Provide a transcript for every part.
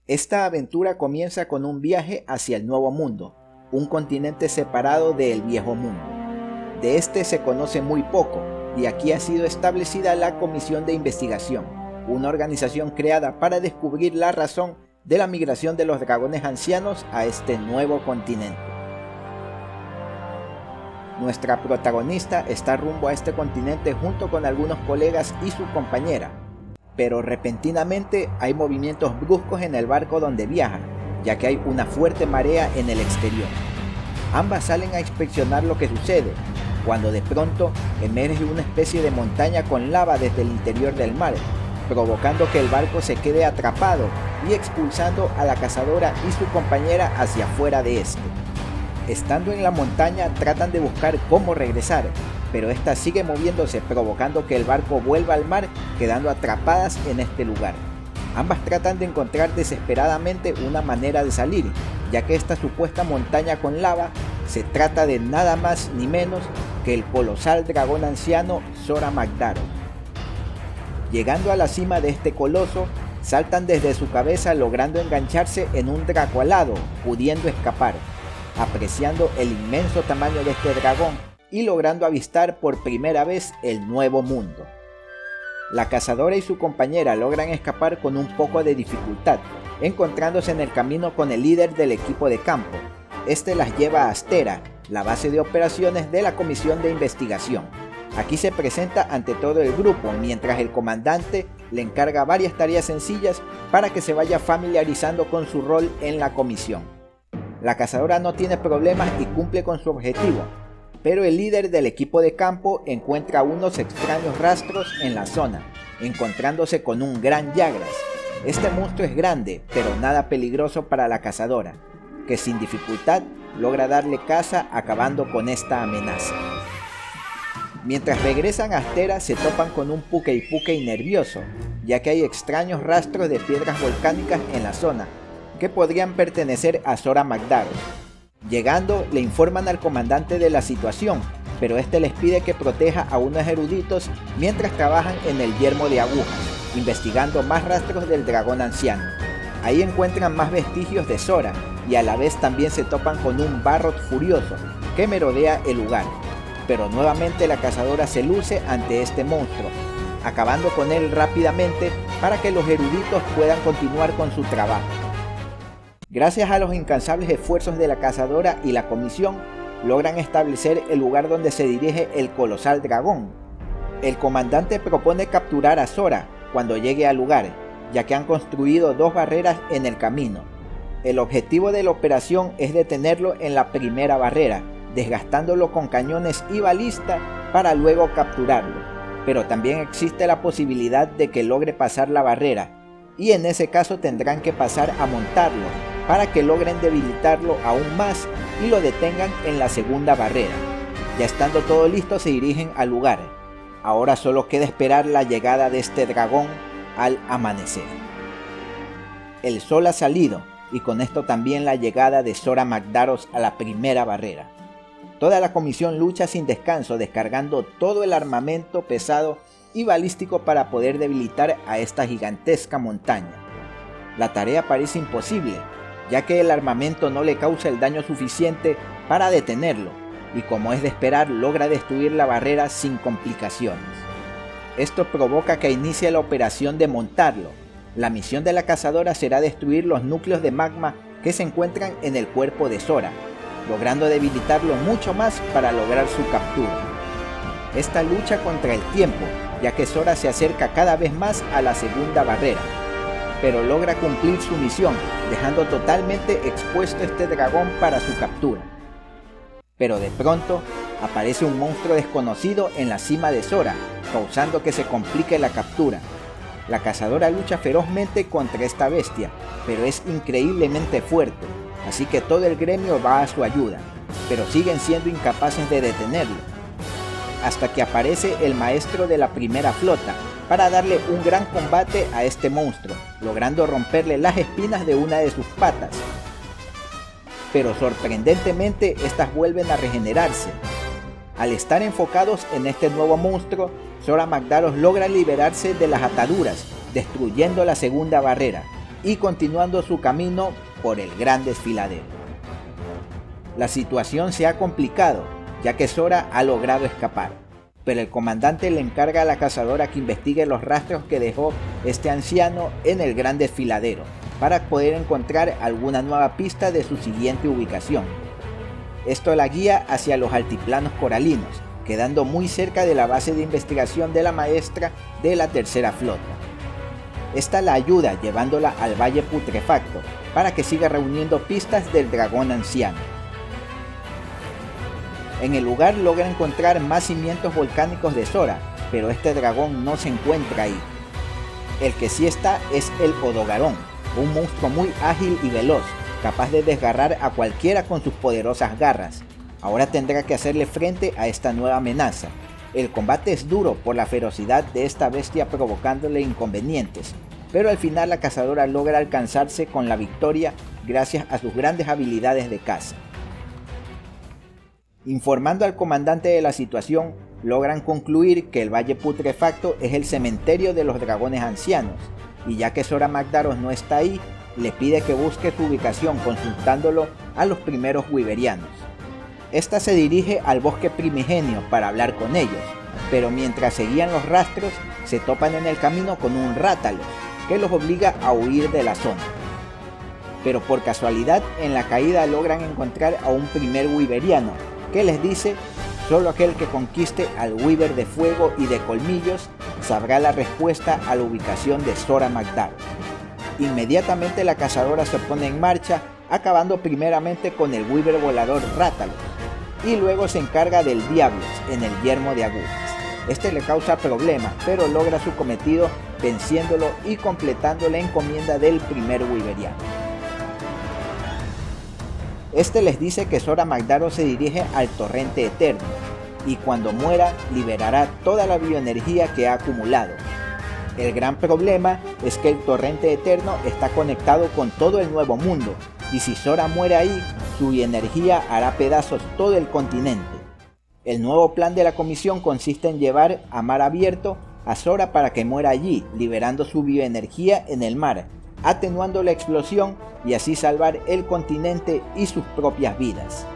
Esta aventura comienza con un viaje hacia el Nuevo Mundo, un continente separado del Viejo Mundo. De este se conoce muy poco, y aquí ha sido establecida la Comisión de Investigación, una organización creada para descubrir la razón de la migración de los dragones ancianos a este nuevo continente. Nuestra protagonista está rumbo a este continente junto con algunos colegas y su compañera, pero repentinamente hay movimientos bruscos en el barco donde viajan, ya que hay una fuerte marea en el exterior. Ambas salen a inspeccionar lo que sucede, cuando de pronto emerge una especie de montaña con lava desde el interior del mar, provocando que el barco se quede atrapado y expulsando a la cazadora y su compañera hacia afuera de este. Estando en la montaña tratan de buscar cómo regresar, pero esta sigue moviéndose, provocando que el barco vuelva al mar, quedando atrapadas en este lugar. Ambas tratan de encontrar desesperadamente una manera de salir, ya que esta supuesta montaña con lava se trata de nada más ni menos que el colosal dragón anciano Zora Magdaros. Llegando a la cima de este coloso, saltan desde su cabeza logrando engancharse en un draco alado, pudiendo escapar, apreciando el inmenso tamaño de este dragón y logrando avistar por primera vez el Nuevo Mundo. La cazadora y su compañera logran escapar con un poco de dificultad, encontrándose en el camino con el líder del equipo de campo. Este las lleva a Astera, la base de operaciones de la Comisión de Investigación. Aquí se presenta ante todo el grupo, mientras el comandante le encarga varias tareas sencillas para que se vaya familiarizando con su rol en la comisión. La cazadora no tiene problemas y cumple con su objetivo, pero el líder del equipo de campo encuentra unos extraños rastros en la zona, encontrándose con un gran Yagras. Este monstruo es grande, pero nada peligroso para la cazadora, que sin dificultad logra darle caza acabando con esta amenaza. Mientras regresan a Astera se topan con un Pukei nervioso, ya que hay extraños rastros de piedras volcánicas en la zona, que podrían pertenecer a Zora Magdaros. Llegando, le informan al comandante de la situación, pero este les pide que proteja a unos eruditos mientras trabajan en el yermo de agujas, investigando más rastros del dragón anciano. Ahí encuentran más vestigios de Zora, y a la vez también se topan con un Barroth furioso, que merodea el lugar. Pero nuevamente la cazadora se luce ante este monstruo, acabando con él rápidamente para que los eruditos puedan continuar con su trabajo. Gracias a los incansables esfuerzos de la cazadora y la comisión, logran establecer el lugar donde se dirige el colosal dragón. El comandante propone capturar a Zora cuando llegue al lugar, ya que han construido dos barreras en el camino. El objetivo de la operación es detenerlo en la primera barrera, desgastándolo con cañones y balista para luego capturarlo, pero también existe la posibilidad de que logre pasar la barrera, y en ese caso tendrán que pasar a montarlo, para que logren debilitarlo aún más y lo detengan en la segunda barrera. Ya estando todo listo se dirigen al lugar. Ahora solo queda esperar la llegada de este dragón al amanecer. El sol ha salido y con esto también la llegada de Zora Magdaros a la primera barrera. Toda la comisión lucha sin descanso, descargando todo el armamento pesado y balístico para poder debilitar a esta gigantesca montaña. La tarea parece imposible, ya que el armamento no le causa el daño suficiente para detenerlo, y como es de esperar logra destruir la barrera sin complicaciones. Esto provoca que inicie la operación de montarlo. La misión de la cazadora será destruir los núcleos de magma que se encuentran en el cuerpo de Zora, logrando debilitarlo mucho más para lograr su captura. Esta lucha contra el tiempo, ya que Zora se acerca cada vez más a la segunda barrera, pero logra cumplir su misión, dejando totalmente expuesto este dragón para su captura. Pero de pronto, aparece un monstruo desconocido en la cima de Zora, causando que se complique la captura. La cazadora lucha ferozmente contra esta bestia, pero es increíblemente fuerte, así que todo el gremio va a su ayuda, pero siguen siendo incapaces de detenerlo. Hasta que aparece el maestro de la primera flota, para darle un gran combate a este monstruo, logrando romperle las espinas de una de sus patas. Pero sorprendentemente estas vuelven a regenerarse. Al estar enfocados en este nuevo monstruo, Zora Magdaros logra liberarse de las ataduras, destruyendo la segunda barrera, y continuando su camino por el gran desfiladero. La situación se ha complicado, ya que Sora ha logrado escapar, pero el comandante le encarga a la cazadora que investigue los rastros que dejó este anciano en el gran desfiladero, para poder encontrar alguna nueva pista de su siguiente ubicación. Esto la guía hacia los altiplanos coralinos, quedando muy cerca de la base de investigación de la maestra de la tercera flota. Esta la ayuda llevándola al Valle Putrefacto para que siga reuniendo pistas del dragón anciano. En el lugar logra encontrar más cimientos volcánicos de Sora, pero este dragón no se encuentra ahí. El que sí está es el Odogarón, un monstruo muy ágil y veloz, capaz de desgarrar a cualquiera con sus poderosas garras. Ahora tendrá que hacerle frente a esta nueva amenaza. El combate es duro por la ferocidad de esta bestia provocándole inconvenientes, pero al final la cazadora logra alcanzarse con la victoria gracias a sus grandes habilidades de caza. Informando al comandante de la situación, logran concluir que el Valle Putrefacto es el cementerio de los dragones ancianos, y ya que Sora Magdaros no está ahí, le pide que busque su ubicación consultándolo a los primeros wyverianos. Esta se dirige al bosque primigenio para hablar con ellos, pero mientras seguían los rastros, se topan en el camino con un Rátalos, que los obliga a huir de la zona. Pero por casualidad, en la caída logran encontrar a un primer wyveriano, que les dice: solo aquel que conquiste al Wyver de fuego y de colmillos sabrá la respuesta a la ubicación de Sora Magdaros. Inmediatamente la cazadora se pone en marcha, acabando primeramente con el Wyver volador Rátalos, y luego se encarga del Diablos en el yermo de agujas. Este le causa problemas, pero logra su cometido venciéndolo y completando la encomienda del primer wyveriano. Este les dice que Sora Magdaros se dirige al Torrente Eterno, y cuando muera liberará toda la bioenergía que ha acumulado. El gran problema es que el Torrente Eterno está conectado con todo el Nuevo Mundo, y si Sora muere ahí, su bioenergía hará pedazos todo el continente. El nuevo plan de la comisión consiste en llevar a mar abierto a Sora para que muera allí, liberando su bioenergía en el mar, atenuando la explosión y así salvar el continente y sus propias vidas.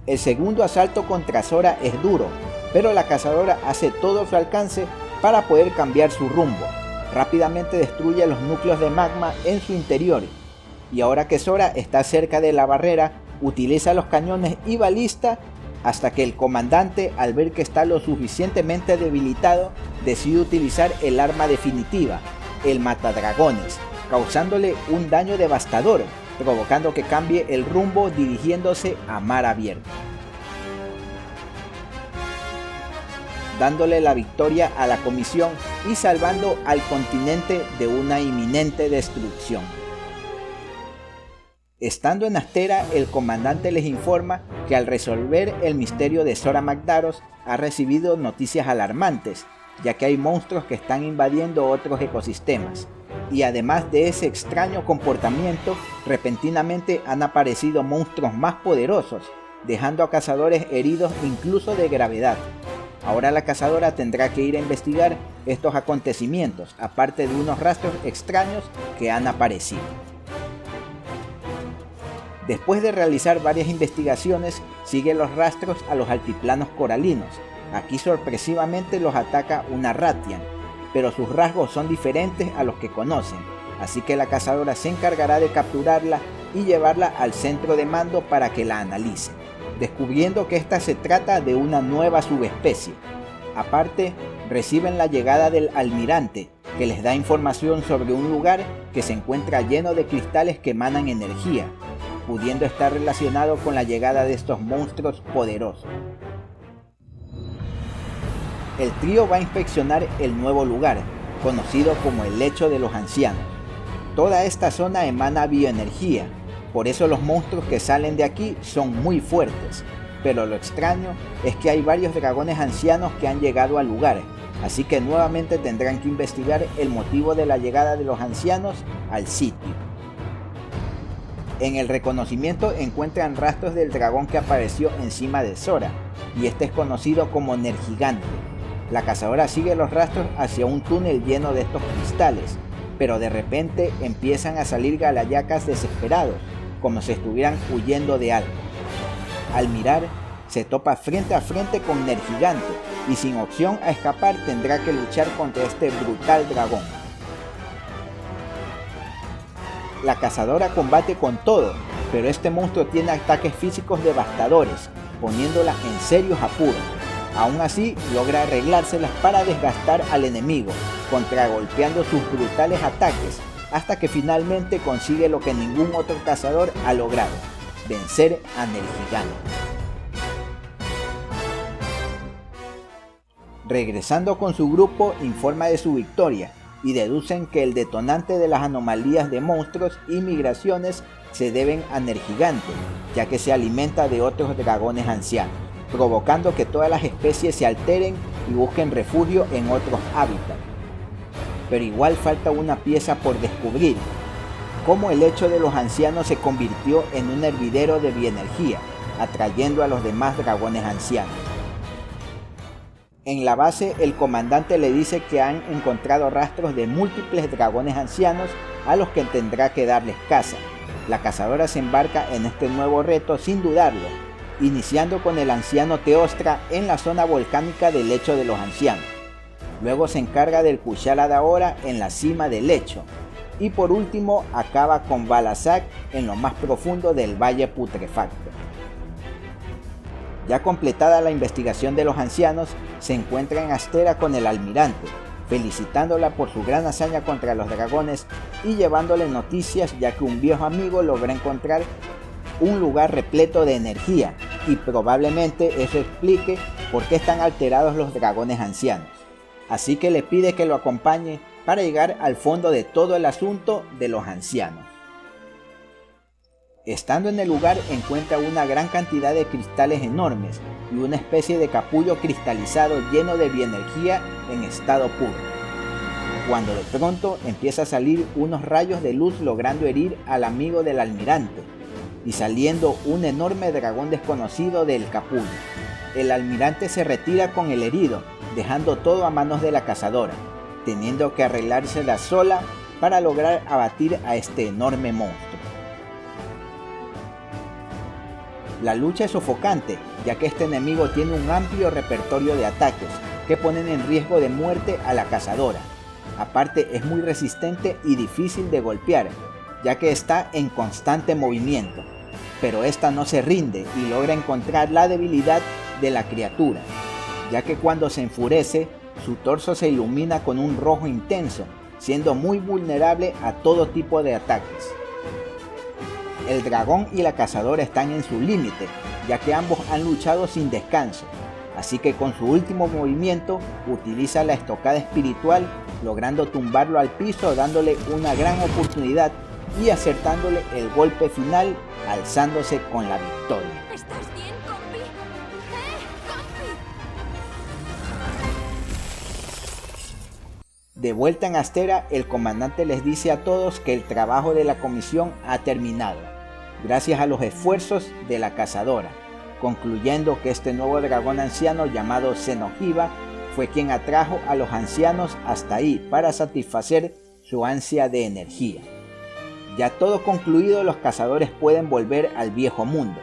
El segundo asalto contra Sora es duro, pero la cazadora hace todo a su alcance para poder cambiar su rumbo. Rápidamente destruye los núcleos de magma en su interior, y ahora que Sora está cerca de la barrera, utiliza los cañones y balista hasta que el comandante, al ver que está lo suficientemente debilitado, decide utilizar el arma definitiva, el Matadragones, causándole un daño devastador, provocando que cambie el rumbo dirigiéndose a mar abierto, dándole la victoria a la comisión y salvando al continente de una inminente destrucción. Estando en Astera, el comandante les informa que al resolver el misterio de Sora Magdaros ha recibido noticias alarmantes, ya que hay monstruos que están invadiendo otros ecosistemas, y además de ese extraño comportamiento, repentinamente han aparecido monstruos más poderosos, dejando a cazadores heridos incluso de gravedad. Ahora la cazadora tendrá que ir a investigar estos acontecimientos, aparte de unos rastros extraños que han aparecido. Después de realizar varias investigaciones, sigue los rastros a los altiplanos coralinos. Aquí sorpresivamente los ataca una Rathian, pero sus rasgos son diferentes a los que conocen, así que la cazadora se encargará de capturarla y llevarla al centro de mando para que la analice, descubriendo que esta se trata de una nueva subespecie. Aparte, reciben la llegada del almirante, que les da información sobre un lugar que se encuentra lleno de cristales que emanan energía, pudiendo estar relacionado con la llegada de estos monstruos poderosos. El trío va a inspeccionar el nuevo lugar, conocido como el Lecho de los Ancianos. Toda esta zona emana bioenergía, por eso los monstruos que salen de aquí son muy fuertes, pero lo extraño es que hay varios dragones ancianos que han llegado al lugar, así que nuevamente tendrán que investigar el motivo de la llegada de los ancianos al sitio. En el reconocimiento encuentran rastros del dragón que apareció encima de Sora, y este es conocido como Nergigante. La cazadora sigue los rastros hacia un túnel lleno de estos cristales, pero de repente empiezan a salir galayacas desesperados, como si estuvieran huyendo de algo. Al mirar, se topa frente a frente con Nergigante, y sin opción a escapar tendrá que luchar contra este brutal dragón. La cazadora combate con todo, pero este monstruo tiene ataques físicos devastadores, poniéndola en serios apuros. Aún así, logra arreglárselas para desgastar al enemigo, contragolpeando sus brutales ataques, hasta que finalmente consigue lo que ningún otro cazador ha logrado: vencer a Nergigante. Regresando con su grupo, informa de su victoria y deducen que el detonante de las anomalías de monstruos y migraciones se deben a Nergigante, ya que se alimenta de otros dragones ancianos, provocando que todas las especies se alteren y busquen refugio en otros hábitats. Pero igual falta una pieza por descubrir: cómo el hecho de los ancianos se convirtió en un hervidero de bioenergía, atrayendo a los demás dragones ancianos. En la base, el comandante le dice que han encontrado rastros de múltiples dragones ancianos a los que tendrá que darles caza. La cazadora se embarca en este nuevo reto sin dudarlo, iniciando con el anciano Teostra en la zona volcánica del lecho de los ancianos. Luego se encarga del Kushala Daora en la cima del lecho. Y por último acaba con Balasag en lo más profundo del Valle Putrefacto. Ya completada la investigación de los ancianos, se encuentra en Astera con el almirante, felicitándola por su gran hazaña contra los dragones y llevándole noticias, ya que un viejo amigo logra encontrar un lugar repleto de energía, y probablemente eso explique por qué están alterados los dragones ancianos. Así que le pide que lo acompañe para llegar al fondo de todo el asunto de los ancianos. Estando en el lugar, encuentra una gran cantidad de cristales enormes y una especie de capullo cristalizado lleno de bioenergía en estado puro, cuando de pronto empieza a salir unos rayos de luz, logrando herir al amigo del almirante y saliendo un enorme dragón desconocido del capullo. El almirante se retira con el herido, dejando todo a manos de la cazadora, teniendo que arreglársela sola para lograr abatir a este enorme monstruo. La lucha es sofocante, ya que este enemigo tiene un amplio repertorio de ataques que ponen en riesgo de muerte a la cazadora. Aparte, es muy resistente y difícil de golpear, ya que está en constante movimiento, pero esta no se rinde y logra encontrar la debilidad de la criatura, ya que cuando se enfurece, su torso se ilumina con un rojo intenso, siendo muy vulnerable a todo tipo de ataques. El dragón y la cazadora están en su límite, ya que ambos han luchado sin descanso, así que con su último movimiento utiliza la estocada espiritual, logrando tumbarlo al piso, dándole una gran oportunidad y acertándole el golpe final, alzándose con la victoria. ¿Estás bien, compi? ¡Compi! De vuelta en Astera, el comandante les dice a todos que el trabajo de la comisión ha terminado, gracias a los esfuerzos de la cazadora, concluyendo que este nuevo dragón anciano llamado Xeno'jiva fue quien atrajo a los ancianos hasta ahí para satisfacer su ansia de energía. Ya todo concluido, los cazadores pueden volver al viejo mundo,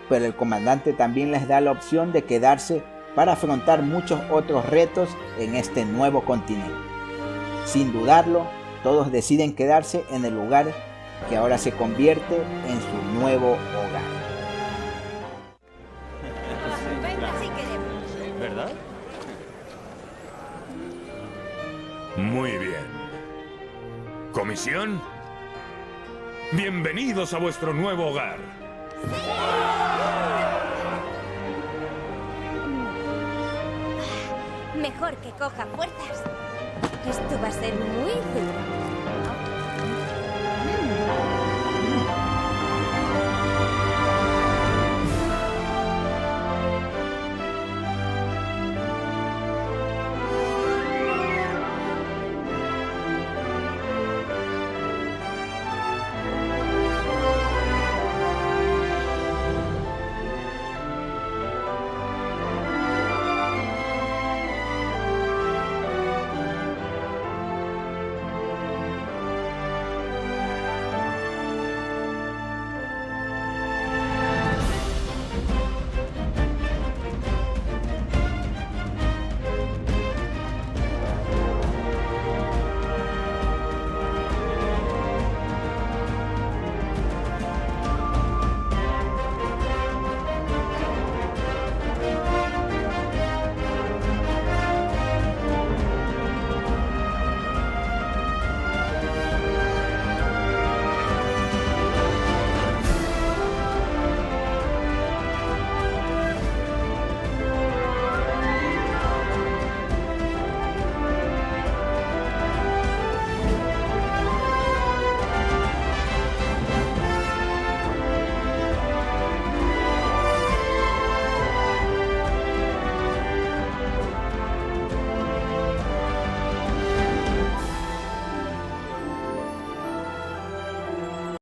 pero el comandante también les da la opción de quedarse para afrontar muchos otros retos en este nuevo continente. Sin dudarlo, todos deciden quedarse en el lugar que ahora se convierte en su nuevo hogar. Venga, si queremos. ¿Verdad? Muy bien. ¿Comisión? Bienvenidos a vuestro nuevo hogar. Mejor que coja fuerzas. Esto va a ser muy duro.